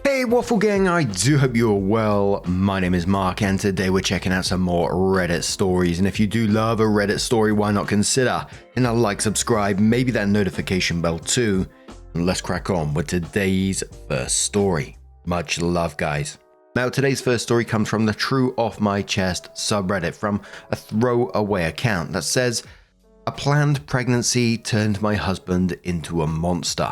Hey Waffle Gang, I do hope you're well. My name is Mark and today we're checking out some more Reddit stories, and if you do love a Reddit story, why not consider hitting a like, subscribe, maybe that notification bell too, and let's crack on with today's first story. Much love, guys. Now today's first story comes from the True Off My Chest subreddit from a throwaway account that says, "A planned pregnancy turned my husband into a monster."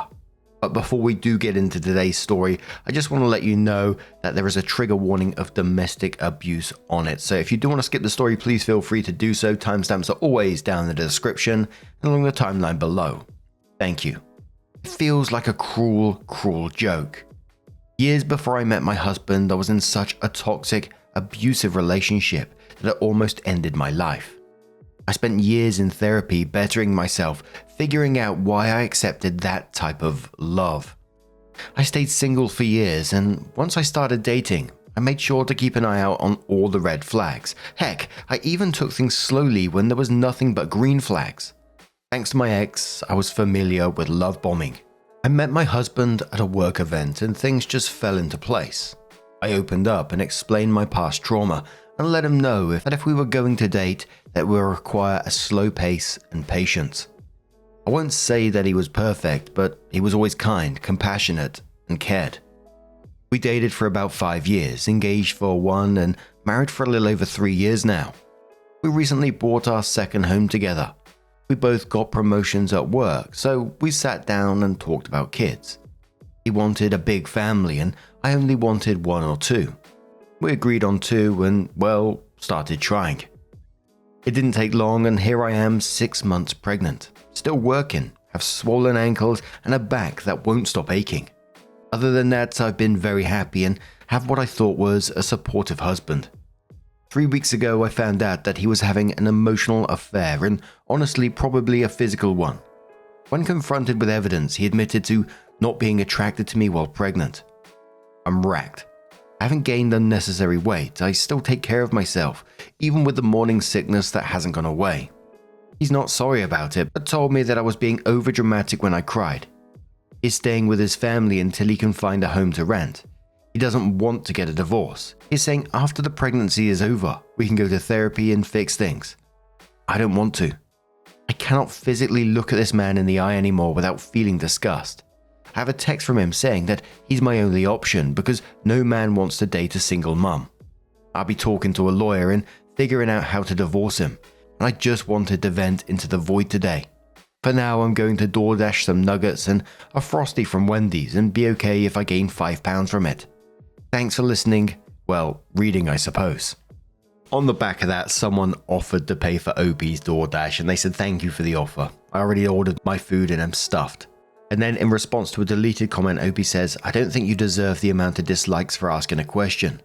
But before we do get into today's story, I just want to let you know that there is a trigger warning of domestic abuse on it. So if you do want to skip the story, please feel free to do so. Timestamps are always down in the description and along the timeline below. Thank you. It feels like a cruel, cruel joke. Years before I met my husband, I was in such a toxic, abusive relationship that it almost ended my life. I spent years in therapy bettering myself, figuring out why I accepted that type of love. I stayed single for years, and once I started dating, I made sure to keep an eye out on all the red flags. Heck, I even took things slowly when there was nothing but green flags. Thanks to my ex, I was familiar with love bombing. I met my husband at a work event and things just fell into place. I opened up and explained my past trauma and let him know that if we were going to date, that we would require a slow pace and patience. I won't say that he was perfect, but he was always kind, compassionate, and cared. We dated for about 5 years, engaged for 1, and married for a little over 3 years now. We recently bought our second home together. We both got promotions at work, so we sat down and talked about kids. He wanted a big family, and I only wanted 1 or 2. We agreed on 2 and, well, started trying. It didn't take long and here I am 6 months pregnant, still working, have swollen ankles and a back that won't stop aching. Other than that, I've been very happy and have what I thought was a supportive husband. 3 weeks ago, I found out that he was having an emotional affair and honestly probably a physical one. When confronted with evidence, he admitted to not being attracted to me while pregnant. I'm racked. I haven't gained unnecessary weight, I still take care of myself, even with the morning sickness that hasn't gone away. He's not sorry about it, but told me that I was being overdramatic when I cried. He's staying with his family until he can find a home to rent. He doesn't want to get a divorce. He's saying after the pregnancy is over, we can go to therapy and fix things. I don't want to. I cannot physically look at this man in the eye anymore without feeling disgust. I have a text from him saying that he's my only option because no man wants to date a single mum. I'll be talking to a lawyer and figuring out how to divorce him, and I just wanted to vent into the void today. For now, I'm going to DoorDash some nuggets and a Frosty from Wendy's and be okay if I gain £5 from it. Thanks for listening. Well, reading, I suppose. On the back of that, someone offered to pay for Opie's DoorDash and they said thank you for the offer. I already ordered my food and I'm stuffed. And then in response to a deleted comment, Opie says, "I don't think you deserve the amount of dislikes for asking a question."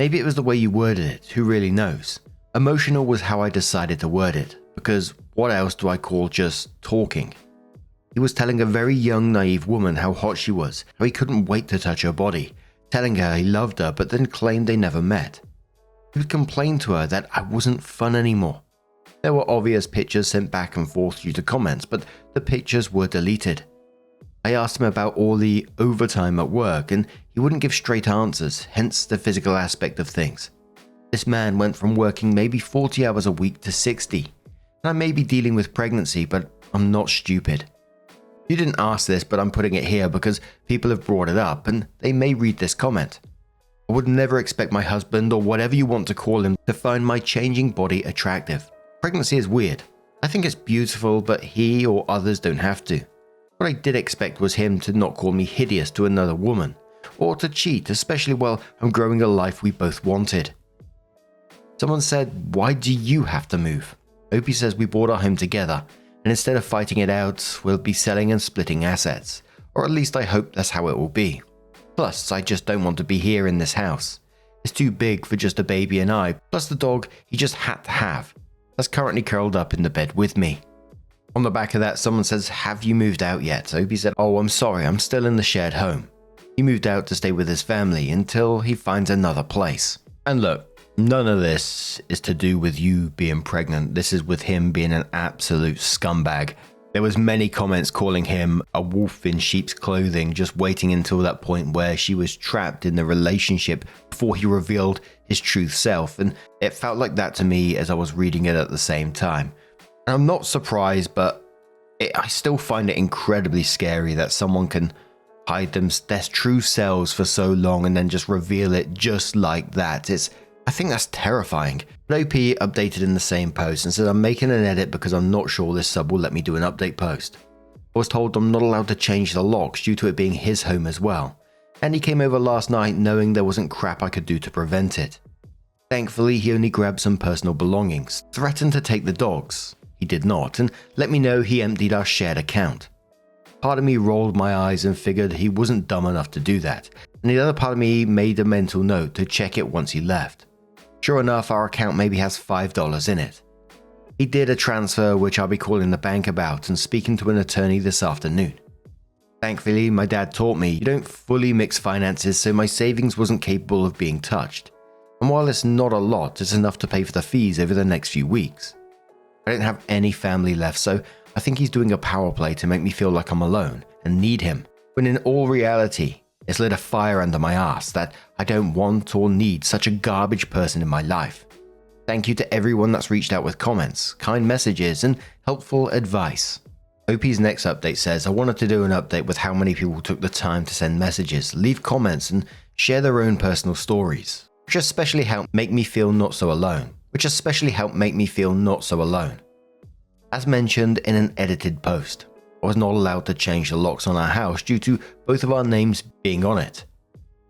Maybe it was the way you worded it, who really knows? Emotional was how I decided to word it, because what else do I call just talking? He was telling a very young, naive woman how hot she was, how he couldn't wait to touch her body, telling her he loved her but then claimed they never met. He would complain to her that I wasn't fun anymore. There were obvious pictures sent back and forth due to comments, but the pictures were deleted. I asked him about all the overtime at work and he wouldn't give straight answers, hence the physical aspect of things. This man went from working maybe 40 hours a week to 60. And I may be dealing with pregnancy, but I'm not stupid. You didn't ask this, but I'm putting it here because people have brought it up and they may read this comment. I would never expect my husband, or whatever you want to call him, to find my changing body attractive. Pregnancy is weird. I think it's beautiful, but he or others don't have to. What I did expect was him to not call me hideous to another woman, or to cheat, especially while I'm growing a life we both wanted. Someone said, "Why do you have to move?" Opie says we bought our home together, and instead of fighting it out, we'll be selling and splitting assets, or at least I hope that's how it will be. Plus, I just don't want to be here in this house. It's too big for just a baby and I, plus the dog he just had to have, that's currently curled up in the bed with me. On the back of that, someone says, "Have you moved out yet?" Opie said, "Oh, I'm sorry, I'm still in the shared home." He moved out to stay with his family until he finds another place. And look, none of this is to do with you being pregnant. This is with him being an absolute scumbag. There was many comments calling him a wolf in sheep's clothing, just waiting until that point where she was trapped in the relationship before he revealed his true self, and it felt like that to me as I was reading it at the same time. And I'm not surprised, but I still find it incredibly scary that someone can hide their true selves for so long and then just reveal it just like that. I think that's terrifying. But OP updated in the same post and said, I'm making an edit because I'm not sure this sub will let me do an update post. I was told I'm not allowed to change the locks due to it being his home as well. And he came over last night knowing there wasn't crap I could do to prevent it. Thankfully, he only grabbed some personal belongings, threatened to take the dogs. He did not, and let me know he emptied our shared account. Part of me rolled my eyes and figured he wasn't dumb enough to do that, and the other part of me made a mental note to check it once he left. Sure enough, our account maybe has $5 in it. He did a transfer which I'll be calling the bank about and speaking to an attorney this afternoon. Thankfully, my dad taught me you don't fully mix finances, so my savings wasn't capable of being touched. And while it's not a lot, it's enough to pay for the fees over the next few weeks. I don't have any family left, so I think he's doing a power play to make me feel like I'm alone and need him, when in all reality, it's lit a fire under my ass that I don't want or need such a garbage person in my life. Thank you to everyone that's reached out with comments, kind messages, and helpful advice. OP's next update says, I wanted to do an update with how many people took the time to send messages, leave comments, and share their own personal stories, which especially helped make me feel not so alone. As mentioned in an edited post, I was not allowed to change the locks on our house due to both of our names being on it.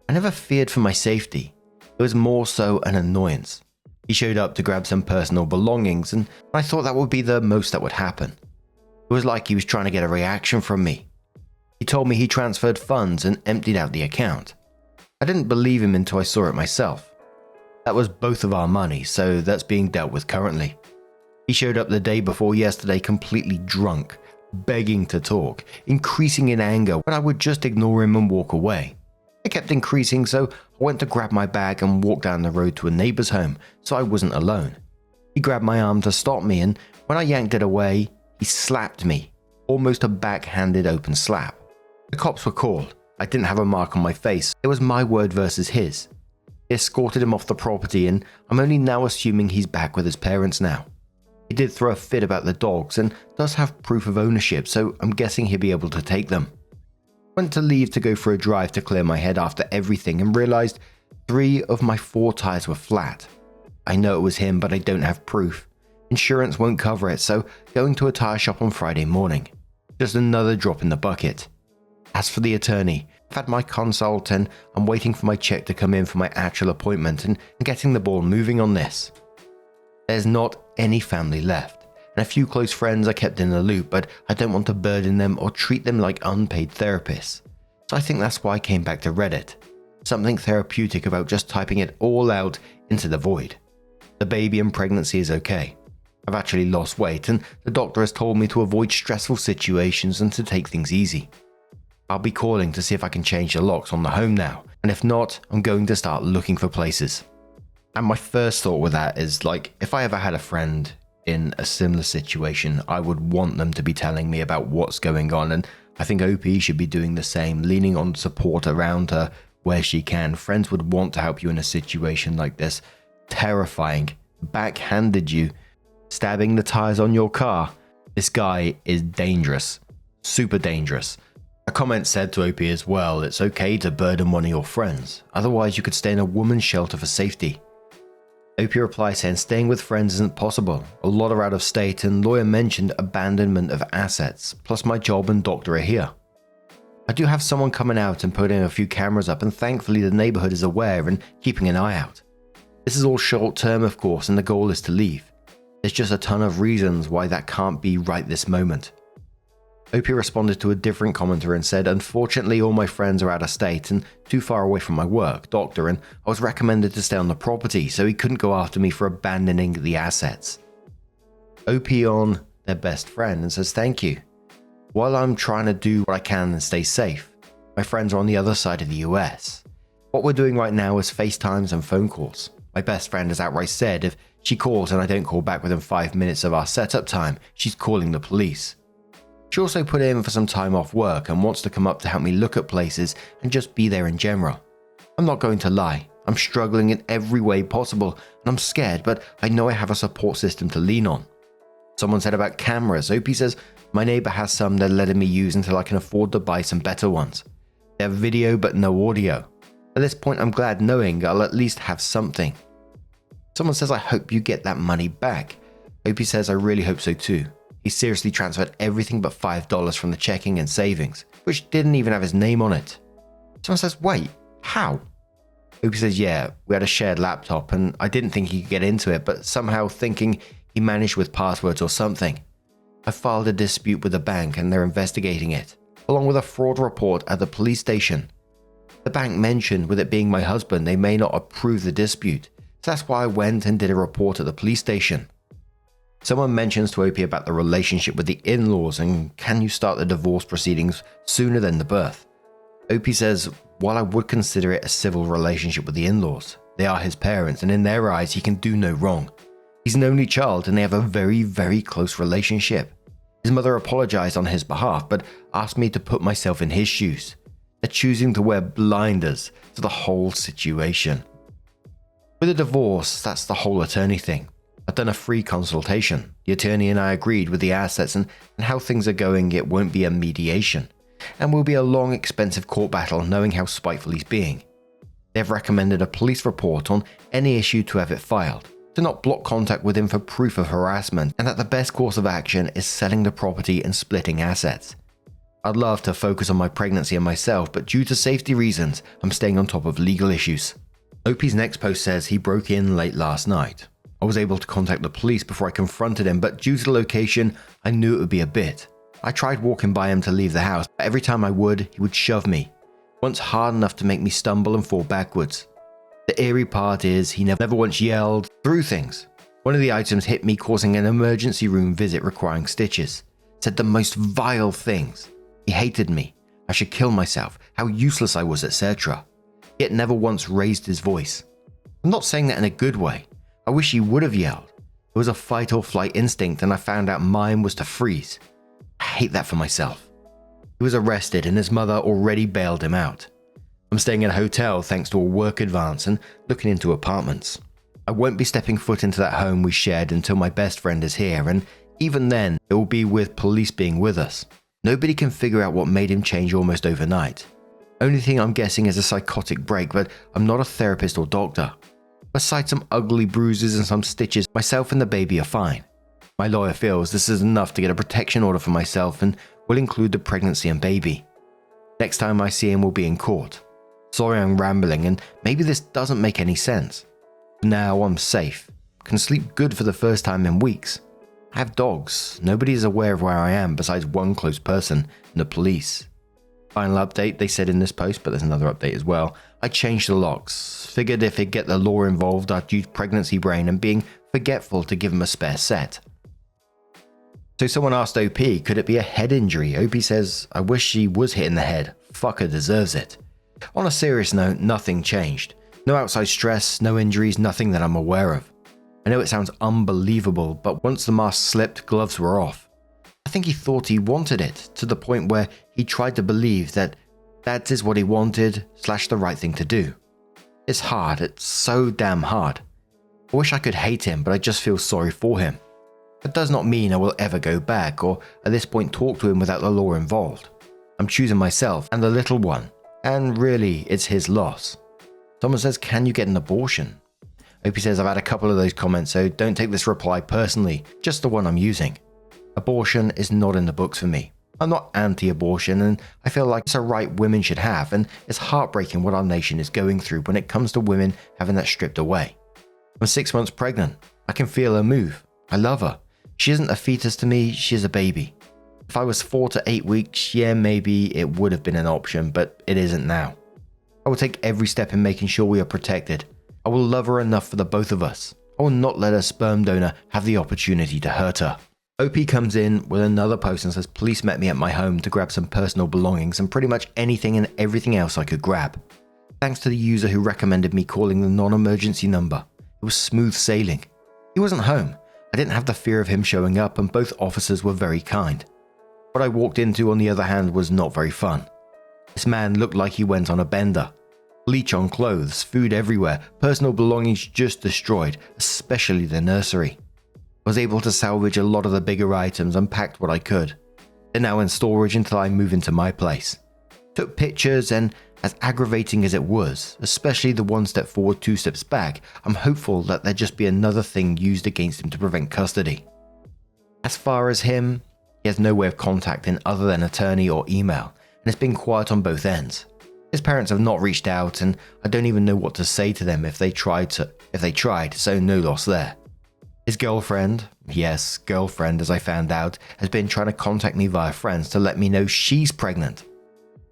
I never feared for my safety, it was more so an annoyance. He showed up to grab some personal belongings and I thought that would be the most that would happen. It was like he was trying to get a reaction from me. He told me he transferred funds and emptied out the account. I didn't believe him until I saw it myself. That was both of our money, so that's being dealt with currently. He showed up the day before yesterday completely drunk, begging to talk, increasing in anger when I would just ignore him and walk away. It kept increasing, so I went to grab my bag and walk down the road to a neighbor's home so I wasn't alone. He grabbed my arm to stop me, and when I yanked it away, he slapped me, almost a backhanded open slap. The cops were called. I didn't have a mark on my face. It was my word versus his. They escorted him off the property, and I'm only now assuming he's back with his parents now. He did throw a fit about the dogs and does have proof of ownership, so I'm guessing he'll be able to take them. Went to leave to go for a drive to clear my head after everything and realized 3 of my 4 tires were flat. I know it was him, but I don't have proof. Insurance won't cover it, so going to a tire shop on Friday morning. Just another drop in the bucket. As for the attorney, I've had my consult and I'm waiting for my check to come in for my actual appointment and getting the ball moving on this. There's not any family left, and a few close friends are kept in the loop, but I don't want to burden them or treat them like unpaid therapists. So I think that's why I came back to Reddit. Something therapeutic about just typing it all out into the void. The baby and pregnancy is okay. I've actually lost weight, and the doctor has told me to avoid stressful situations and to take things easy. I'll be calling to see if I can change the locks on the home now, and if not, I'm going to start looking for places. And my first thought with that is, like, if I ever had a friend in a similar situation, I would want them to be telling me about what's going on, and I think OP should be doing the same, leaning on support around her where she can. Friends would want to help you in a situation like this. Terrifying. Backhanded you. Stabbing the tires on your car. This guy is dangerous. Super dangerous. A comment said to OP as well, it's okay to burden one of your friends, otherwise you could stay in a woman's shelter for safety. OP replied saying staying with friends isn't possible, a lot are out of state and lawyer mentioned abandonment of assets, plus my job and doctor are here. I do have someone coming out and putting a few cameras up and thankfully the neighborhood is aware and keeping an eye out. This is all short term of course and the goal is to leave. There's just a ton of reasons why that can't be right this moment. OP responded to a different commenter and said, unfortunately all my friends are out of state and too far away from my work, doctor, and I was recommended to stay on the property so he couldn't go after me for abandoning the assets. OP on their best friend and says thank you. While I'm trying to do what I can and stay safe, my friends are on the other side of the US. What we're doing right now is FaceTimes and phone calls. My best friend has outright said if she calls and I don't call back within 5 minutes of our setup time, she's calling the police. She also put in for some time off work and wants to come up to help me look at places and just be there in general. I'm not going to lie, I'm struggling in every way possible and I'm scared, but I know I have a support system to lean on. Someone said about cameras. Opie says, my neighbor has some they're letting me use until I can afford to buy some better ones. They have video but no audio. At this point I'm glad knowing I'll at least have something. Someone says, I hope you get that money back. Opie says, I really hope so too. He seriously transferred everything but $5 from the checking and savings, which didn't even have his name on it. Someone says, wait, how? Opie says, yeah, we had a shared laptop and I didn't think he could get into it, but somehow thinking he managed with passwords or something. I filed a dispute with the bank and they're investigating it, along with a fraud report at the police station. The bank mentioned with it being my husband, they may not approve the dispute, so that's why I went and did a report at the police station. Someone mentions to Opie about the relationship with the in-laws and can you start the divorce proceedings sooner than the birth. Opie says, while I would consider it a civil relationship with the in-laws, they are his parents and in their eyes he can do no wrong. He's an only child and they have a very, very close relationship. His mother apologized on his behalf but asked me to put myself in his shoes. They're choosing to wear blinders to the whole situation. With a divorce, that's the whole attorney thing. I've done a free consultation. The attorney and I agreed with the assets and how things are going, it won't be a mediation. And will be a long, expensive court battle knowing how spiteful he's being. They've recommended a police report on any issue to have it filed, to not block contact with him for proof of harassment, and that the best course of action is selling the property and splitting assets. I'd love to focus on my pregnancy and myself, but due to safety reasons, I'm staying on top of legal issues. Opie's next post says he broke in late last night. I was able to contact the police before I confronted him, but due to the location, I knew it would be a bit. I tried walking by him to leave the house, but every time I would, he would shove me, once hard enough to make me stumble and fall backwards. The eerie part is he never once yelled, threw things. One of the items hit me, causing an emergency room visit requiring stitches. Said the most vile things. He hated me, I should kill myself, how useless I was, etc. Yet never once raised his voice. I'm not saying that in a good way. I wish he would have yelled. It was a fight or flight instinct and I found out mine was to freeze. I hate that for myself. He was arrested and his mother already bailed him out. I'm staying in a hotel thanks to a work advance and looking into apartments. I won't be stepping foot into that home we shared until my best friend is here, and even then it will be with police being with us. Nobody can figure out what made him change almost overnight. Only thing I'm guessing is a psychotic break, but I'm not a therapist or doctor. Besides some ugly bruises and some stitches, myself and the baby are fine. My lawyer feels this is enough to get a protection order for myself and will include the pregnancy and baby. Next time I see him will be in court. Sorry I'm rambling and maybe this doesn't make any sense. Now I'm safe. Can sleep good for the first time in weeks. I have dogs. Nobody is aware of where I am besides one close person and the police. Final update, they said in this post, but there's another update as well. I changed the locks. Figured if it get the law involved, I'd use pregnancy brain and being forgetful to give him a spare set. So someone asked OP, could it be a head injury? OP says, I wish she was hit in the head. Fucker deserves it. On a serious note, nothing changed. No outside stress, no injuries, nothing that I'm aware of. I know it sounds unbelievable, but once the mask slipped, gloves were off. I think he thought he wanted it, to the point where he tried to believe that is what he wanted / the right thing to do. It's hard, it's so damn hard. I wish I could hate him, but I just feel sorry for him. That does not mean I will ever go back, or at this point talk to him without the law involved. I'm choosing myself and the little one, and really, it's his loss. Someone says, can you get an abortion? Opie says, I've had a couple of those comments, so don't take this reply personally, just the one I'm using. Abortion is not in the books for me. I'm not anti-abortion, and I feel like it's a right women should have, and it's heartbreaking what our nation is going through when it comes to women having that stripped away. I'm 6 months pregnant. I can feel her move. I love her. She isn't a fetus to me, she's a baby. If I was 4 to 8 weeks, yeah, maybe it would have been an option, but it isn't now. I will take every step in making sure we are protected. I will love her enough for the both of us. I will not let a sperm donor have the opportunity to hurt her. OP comes in with another post and says, police met me at my home to grab some personal belongings and pretty much anything and everything else I could grab. Thanks to the user who recommended me calling the non-emergency number. It was smooth sailing. He wasn't home. I didn't have the fear of him showing up and both officers were very kind. What I walked into, on the other hand, was not very fun. This man looked like he went on a bender. Bleach on clothes, food everywhere, personal belongings just destroyed, especially the nursery. I was able to salvage a lot of the bigger items and packed what I could. They're now in storage until I move into my place. Took pictures, and as aggravating as it was, especially the one step forward, two steps back, I'm hopeful that there'd just be another thing used against him to prevent custody. As far as him, he has no way of contacting other than attorney or email, and it's been quiet on both ends. His parents have not reached out, and I don't even know what to say to them if they tried, so no loss there. His girlfriend, yes, girlfriend as I found out, has been trying to contact me via friends to let me know she's pregnant.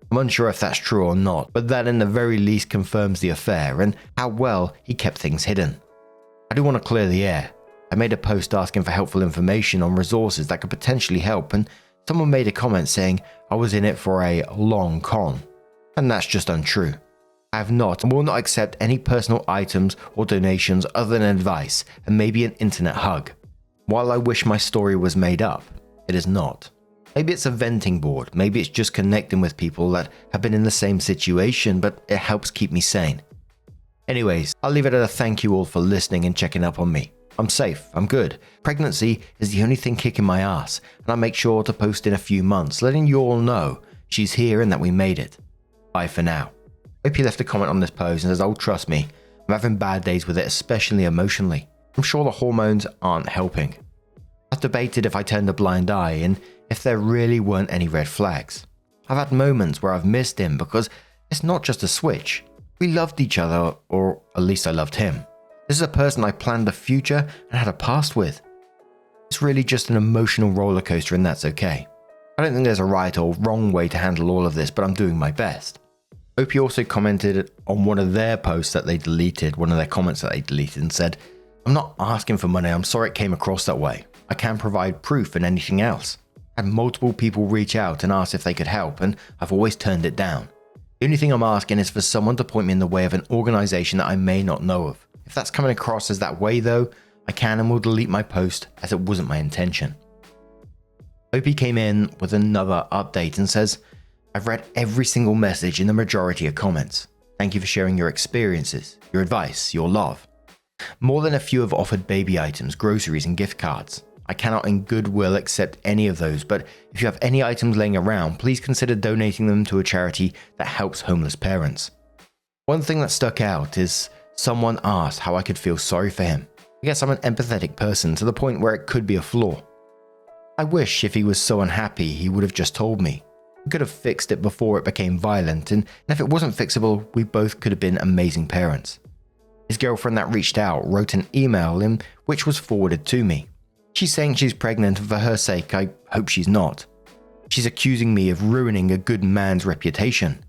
I'm unsure if that's true or not, but that in the very least confirms the affair and how well he kept things hidden. I do want to clear the air. I made a post asking for helpful information on resources that could potentially help, and someone made a comment saying I was in it for a long con. And that's just untrue. I have not and will not accept any personal items or donations other than advice and maybe an internet hug. While I wish my story was made up, it is not. Maybe it's a venting board, maybe it's just connecting with people that have been in the same situation, but it helps keep me sane. Anyways, I'll leave it at a thank you all for listening and checking up on me. I'm safe, I'm good. Pregnancy is the only thing kicking my ass, and I'll make sure to post in a few months, letting you all know she's here and that we made it. Bye for now. Hope you left a comment on this post and says, oh trust me, I'm having bad days with it, especially emotionally. I'm sure the hormones aren't helping. I've debated if I turned a blind eye and if there really weren't any red flags. I've had moments where I've missed him because it's not just a switch. We loved each other, or at least I loved him. This is a person I planned the future and had a past with. It's really just an emotional roller coaster, and that's okay. I don't think there's a right or wrong way to handle all of this, but I'm doing my best. Opie also commented on one of their posts that they deleted, one of their comments that they deleted, and said, I'm not asking for money, I'm sorry it came across that way. I can provide proof and anything else. I had multiple people reach out and ask if they could help, and I've always turned it down. The only thing I'm asking is for someone to point me in the way of an organization that I may not know of. If that's coming across as that way though, I can and will delete my post as it wasn't my intention. Opie came in with another update and says, I've read every single message in the majority of comments. Thank you for sharing your experiences, your advice, your love. More than a few have offered baby items, groceries and gift cards. I cannot in goodwill accept any of those, but if you have any items laying around, please consider donating them to a charity that helps homeless parents. One thing that stuck out is someone asked how I could feel sorry for him. I guess I'm an empathetic person to the point where it could be a flaw. I wish if he was so unhappy he would have just told me. We could have fixed it before it became violent, and if it wasn't fixable, we both could have been amazing parents. His girlfriend that reached out wrote an email in which was forwarded to me. She's saying she's pregnant, and for her sake, I hope she's not. She's accusing me of ruining a good man's reputation.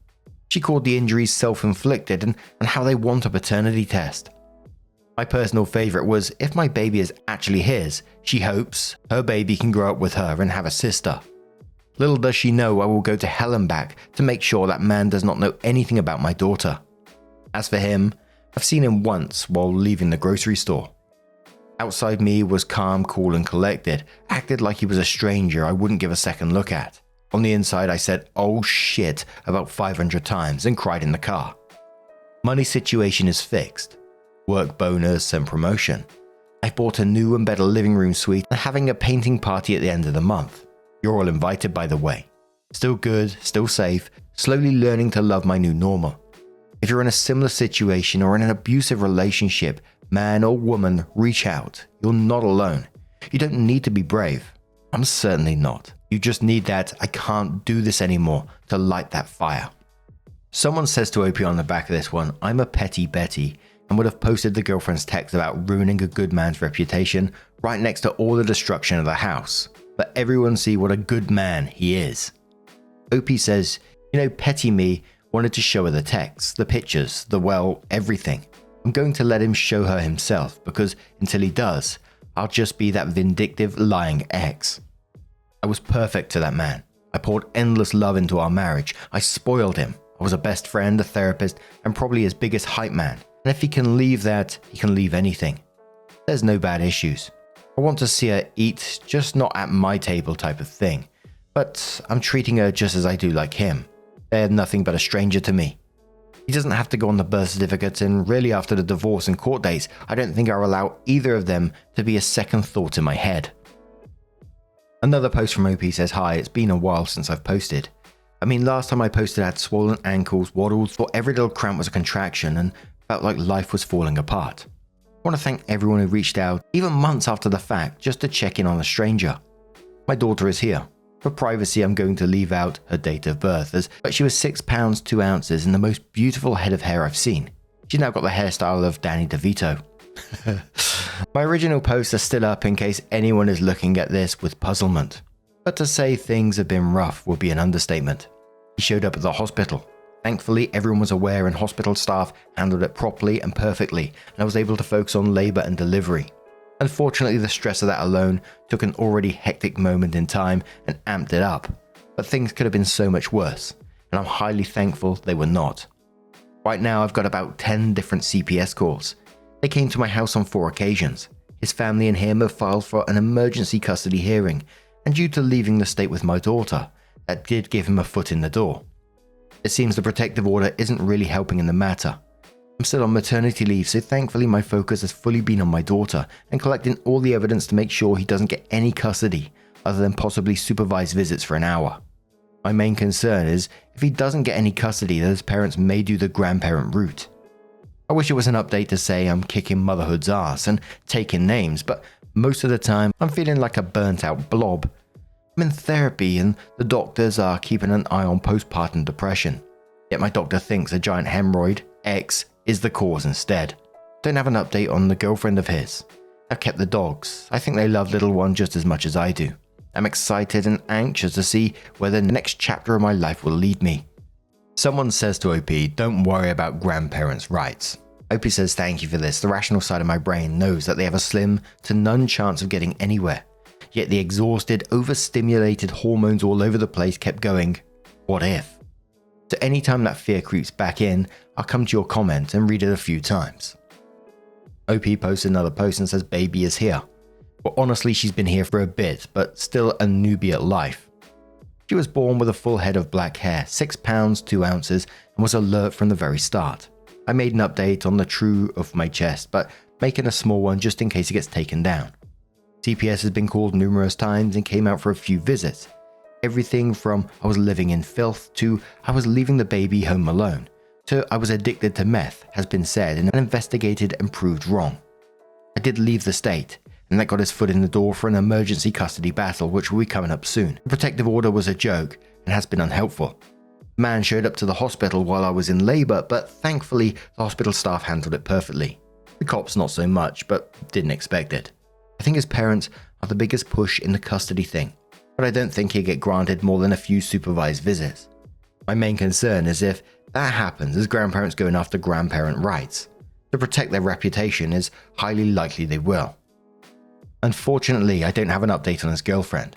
She called the injuries self-inflicted and how they want a paternity test. My personal favourite was, if my baby is actually his, she hopes her baby can grow up with her and have a sister. Little does she know I will go to hell and back to make sure that man does not know anything about my daughter. As for him, I've seen him once while leaving the grocery store. Outside me was calm, cool and collected, acted like he was a stranger I wouldn't give a second look at. On the inside I said, oh shit, about 500 times and cried in the car. Money situation is fixed. Work bonus and promotion. I bought a new and better living room suite and having a painting party at the end of the month. You're all invited, by the way. Still good, still safe, slowly learning to love my new normal. If you're in a similar situation or in an abusive relationship, man or woman, reach out. You're not alone. You don't need to be brave. I'm certainly not. You just need that I can't do this anymore to light that fire. Someone says to Opie on the back of this one, I'm a petty Betty, and would have posted the girlfriend's text about ruining a good man's reputation right next to all the destruction of the house. Let everyone see what a good man he is. Opie says, petty me wanted to show her the text, the pictures, everything. I'm going to let him show her himself because until he does, I'll just be that vindictive, lying ex. I was perfect to that man. I poured endless love into our marriage. I spoiled him. I was a best friend, a therapist, and probably his biggest hype man. And if he can leave that, he can leave anything. There's no bad issues. I want to see her eat, just not at my table type of thing. But I'm treating her just as I do like him. They're nothing but a stranger to me. He doesn't have to go on the birth certificate, and really after the divorce and court dates, I don't think I'll allow either of them to be a second thought in my head. Another post from OP says, "Hi, it's been a while since I've posted. I mean, last time I posted I had swollen ankles, waddles, thought every little cramp was a contraction, and felt like life was falling apart. I want to thank everyone who reached out, even months after the fact, just to check in on a stranger. My daughter is here. For privacy, I'm going to leave out her date of birth, but she was 6 pounds 2 ounces and the most beautiful head of hair I've seen. She's now got the hairstyle of Danny DeVito." My original posts are still up in case anyone is looking at this with puzzlement. But to say things have been rough would be an understatement. He showed up at the hospital. Thankfully, everyone was aware and hospital staff handled it properly and perfectly, and I was able to focus on labor and delivery. Unfortunately, the stress of that alone took an already hectic moment in time and amped it up, but things could have been so much worse, and I'm highly thankful they were not. Right now, I've got about 10 different CPS calls. They came to my house on 4 occasions. His family and him have filed for an emergency custody hearing, and due to leaving the state with my daughter, that did give him a foot in the door. It seems the protective order isn't really helping in the matter. I'm still on maternity leave, so thankfully my focus has fully been on my daughter and collecting all the evidence to make sure he doesn't get any custody other than possibly supervised visits for an hour. My main concern is if he doesn't get any custody, that his parents may do the grandparent route. I wish it was an update to say I'm kicking motherhood's ass and taking names, but most of the time I'm feeling like a burnt out blob. I'm in therapy and the doctors are keeping an eye on postpartum depression. Yet my doctor thinks a giant hemorrhoid, X, is the cause instead. Don't have an update on the girlfriend of his. I've kept the dogs. I think they love little one just as much as I do. I'm excited and anxious to see where the next chapter of my life will lead me." Someone says to OP, "Don't worry about grandparents' rights." OP says, "Thank you for this. The rational side of my brain knows that they have a slim to none chance of getting anywhere. Yet the exhausted, overstimulated hormones all over the place kept going, what if? So anytime that fear creeps back in, I'll come to your comment and read it a few times." OP posts another post and says, "Baby is here. Well, honestly, she's been here for a bit, but still a newbie at life. She was born with a full head of black hair, 6 pounds 2 ounces, and was alert from the very start. I made an update on the true of my chest, but making a small one just in case it gets taken down. CPS has been called numerous times and came out for a few visits. Everything from I was living in filth to I was leaving the baby home alone to I was addicted to meth has been said and investigated and proved wrong. I did leave the state, and that got his foot in the door for an emergency custody battle which will be coming up soon. The protective order was a joke and has been unhelpful. The man showed up to the hospital while I was in labor, but thankfully the hospital staff handled it perfectly. The cops not so much, but didn't expect it. I think his parents are the biggest push in the custody thing, but I don't think he'll get granted more than a few supervised visits. My main concern is if that happens, his grandparents going after grandparent rights. To protect their reputation is highly likely they will. Unfortunately, I don't have an update on his girlfriend,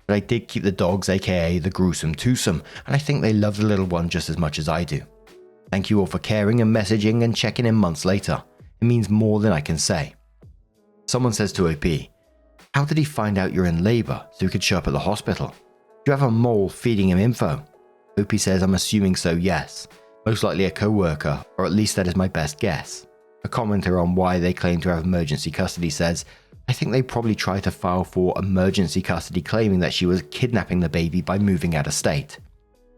but I did keep the dogs, aka the gruesome twosome, and I think they love the little one just as much as I do. Thank you all for caring and messaging and checking in months later. It means more than I can say." Someone says to OP, "How did he find out you're in labor so he could show up at the hospital? Do you have a mole feeding him info?" OP says, "I'm assuming so, yes. Most likely a co-worker, or at least that is my best guess." A commenter on why they claim to have emergency custody says, "I think they probably tried to file for emergency custody claiming that she was kidnapping the baby by moving out of state."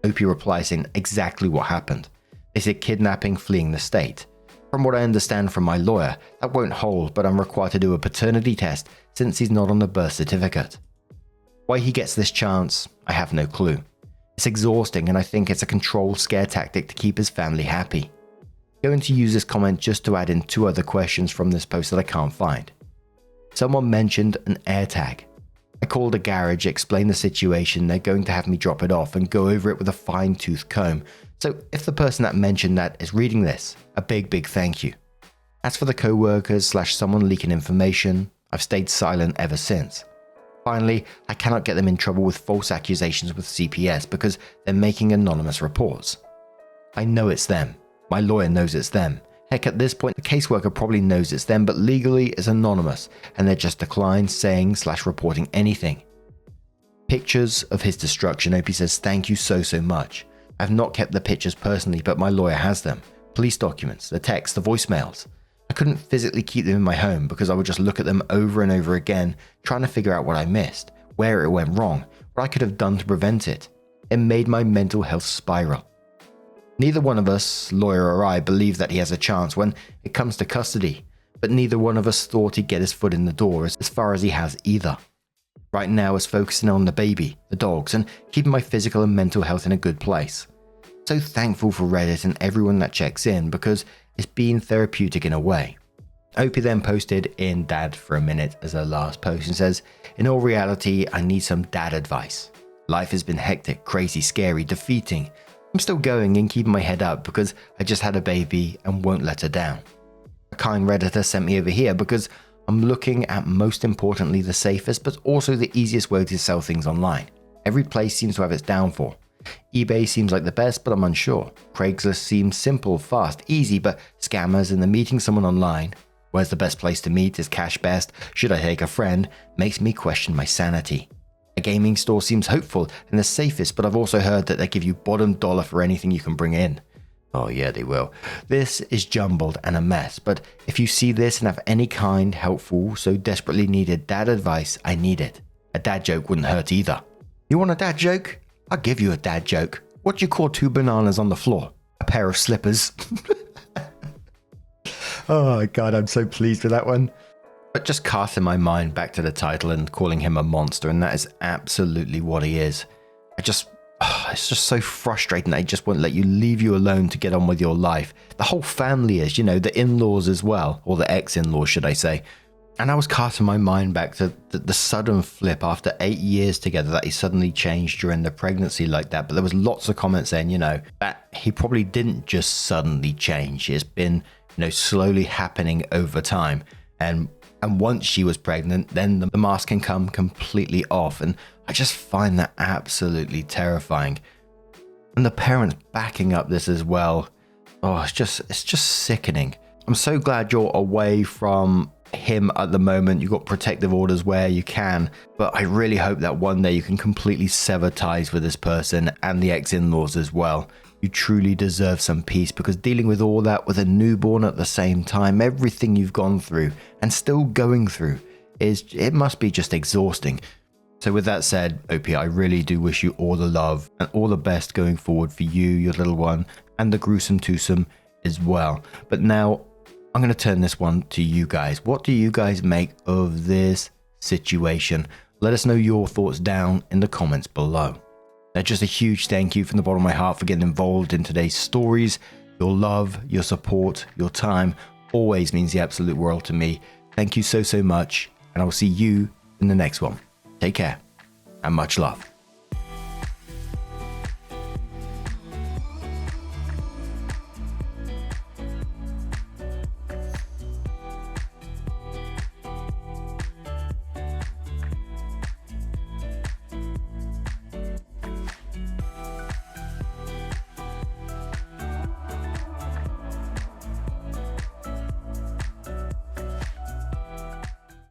OP replies in exactly what happened. They said kidnapping, fleeing the state. From what I understand from my lawyer, that won't hold, but I'm required to do a paternity test since he's not on the birth certificate. Why he gets this chance, I have no clue. It's exhausting and I think it's a control scare tactic to keep his family happy. I'm going to use this comment just to add in 2 other questions from this post that I can't find. Someone mentioned an AirTag. I called a garage, explained the situation, they're going to have me drop it off and go over it with a fine-tooth comb. So if the person that mentioned that is reading this, a big thank you. As for the co-workers / someone leaking information, I've stayed silent ever since. Finally, I cannot get them in trouble with false accusations with CPS because they're making anonymous reports. I know it's them. My lawyer knows it's them. Heck, at this point, the caseworker probably knows it's them, but legally it's anonymous, and they just decline saying / reporting anything. Pictures of his destruction. OP says, thank you so much. I've not kept the pictures personally, but my lawyer has them. Police documents, the texts, the voicemails. I couldn't physically keep them in my home because I would just look at them over and over again, trying to figure out what I missed, where it went wrong, what I could have done to prevent it. It made my mental health spiral. Neither one of us, lawyer or I, believe that he has a chance when it comes to custody, but neither one of us thought he'd get his foot in the door as far as he has either. Right now is focusing on the baby, the dogs, and keeping my physical and mental health in a good place. So thankful for Reddit and everyone that checks in because it's been therapeutic in a way. Opie then posted in Dad for a Minute as her last post and says, in all reality, I need some dad advice. Life has been hectic, crazy, scary, defeating. I'm still going and keeping my head up because I just had a baby and won't let her down. A kind Redditor sent me over here because I'm looking at most importantly the safest but also the easiest way to sell things online. Every place seems to have its downfall. eBay seems like the best, but I'm unsure. Craigslist seems simple, fast, easy, but scammers and the meeting someone online. Where's the best place to meet? Is cash best? Should I take a friend? Makes me question my sanity. A gaming store seems hopeful and the safest, but I've also heard that they give you bottom dollar for anything you can bring in. Oh yeah, they will. This is jumbled and a mess, but if you see this and have any kind, helpful, so desperately needed dad advice, I need it. A dad joke wouldn't hurt either. You want a dad joke? I'll give you a dad joke. What do you call 2 bananas on the floor? A pair of slippers. Oh God, I'm so pleased with that one. But just casting my mind back to the title and calling him a monster, and that is absolutely what he is. It's just so frustrating that he just won't let you leave you alone to get on with your life. The whole family is, the in-laws as well, or the ex-in-laws, should I say. And I was casting my mind back to the sudden flip after 8 years together that he suddenly changed during the pregnancy like that. But there was lots of comments saying, that he probably didn't just suddenly change. It's been, slowly happening over time. And once she was pregnant, then the mask can come completely off. And I just find that absolutely terrifying. And the parents backing up this as well. Oh, it's just sickening. I'm so glad you're away from him at the moment. You've got protective orders where you can, but I really hope that one day you can completely sever ties with this person and the ex-in-laws as well. You truly deserve some peace, because dealing with all that with a newborn at the same time, everything you've gone through and still going through, it must be just exhausting. So with that said, Opie, I really do wish you all the love and all the best going forward for you, your little one, and the gruesome twosome as well. But now I'm going to turn this one to you guys. What do you guys make of this situation? Let us know your thoughts down in the comments below. Now, just a huge thank you from the bottom of my heart for getting involved in today's stories. Your love, your support, your time always means the absolute world to me. Thank you so much, and I'll see you in the next one. Take care, and much love.